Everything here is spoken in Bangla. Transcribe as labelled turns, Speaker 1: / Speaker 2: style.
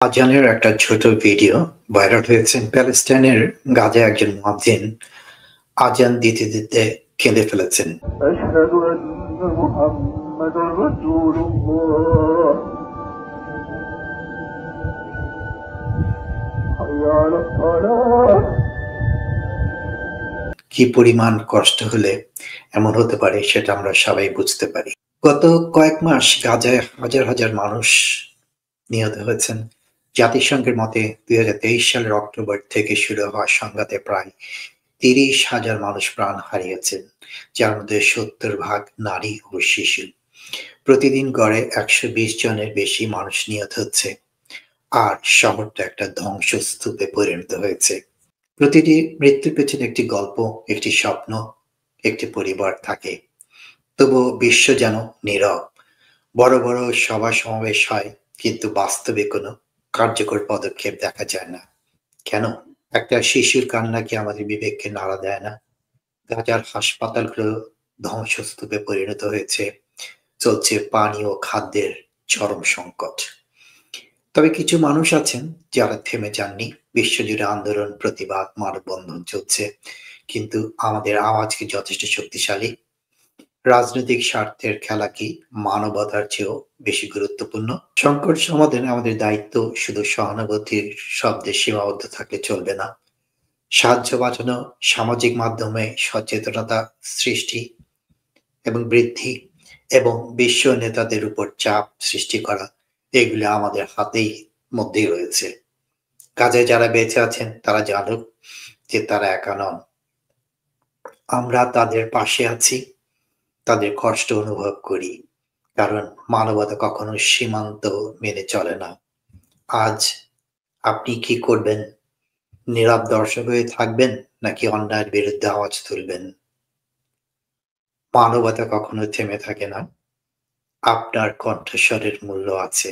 Speaker 1: আজানের একটা ছোট ভিডিও ভাইরাল হয়েছে। প্যালেস্টাইনের গাজায় একজন মুয়াজ্জিন আজান দিতে দিতে কেঁদে ফেলেছেন।
Speaker 2: أشهد أن محمدا رسول الله حي على الصلاة
Speaker 1: কি পরিমাণ কষ্ট হলে এমন হতে পারে সেটা আমরা সবাই বুঝতে পারি। গত কয়েক মাস গাজায় হাজার হাজার মানুষ নিহত হয়েছেন। জাতিসংঘের মতে ২০২৩ সালের অক্টোবর থেকে শুরু হওয়া সংঘাতে প্রায় ৩০,০০০ মানুষ প্রাণ হারিয়েছেন, যার মধ্যে ৭০% নারী ও শিশু। প্রতিদিন গড়ে ১২০ জনের বেশি মানুষ নিহত হচ্ছে, আর শহরটা একটা ধ্বংসস্তূপে পরিণত হয়েছে। প্রতিটি মৃত্যুর পেছনে একটি গল্প, একটি স্বপ্ন, একটি পরিবার থাকে। তবুও বিশ্ব যেন নীরব। বড় বড় সভা সমাবেশ হয়, কিন্তু বাস্তবে কোনো কার্যকর পদক্ষেপ দেখা যায় না। কেন? একটা শিশুর কান্না কি আমাদের বিবেককে নাড়া দেয় না? গাজার হাসপাতালগুলো ধ্বংসস্তূপে পরিণত হয়েছে, চলছে পানি ও খাদ্যের চরম সংকট। তবে কিছু মানুষ আছেন যারা থেমে যাননি। বিশ্বজুড়ে আন্দোলন, প্রতিবাদ, মানববন্ধন চলছে, কিন্তু আমাদের আওয়াজ কি যথেষ্ট শক্তিশালী? রাজনৈতিক স্বার্থের খেলা কি মানবতার চেয়েও বেশি গুরুত্বপূর্ণ? সংকট সমাধানে আমাদের দায়িত্ব শুধু সহানুভূতির শব্দে সীমাবদ্ধ থাকলে চলবে না। সাহায্য পাঠানো, সামাজিক মাধ্যমে সচেতনতা সৃষ্টি এবং বৃদ্ধি, এবং বিশ্ব নেতাদের উপর চাপ সৃষ্টি করা, এগুলো আমাদের হাতেই মধ্যেই রয়েছে। কাজে যারা বেঁচে আছেন তারা জানুক যে তারা একা নন। আমরা তাদের পাশে আছি, তাদের কষ্ট অনুভব করি, কারণ মানবতা কখনো সীমান্ত মেনে চলে না। আজ আপনি কি করবেন? নীরব দর্শক হয়ে থাকবেন, নাকি অন্যায়ের বিরুদ্ধে আওয়াজ তুলবেন? মানবতা কখনো থেমে থাকে না। আপনার কণ্ঠস্বরের মূল্য আছে।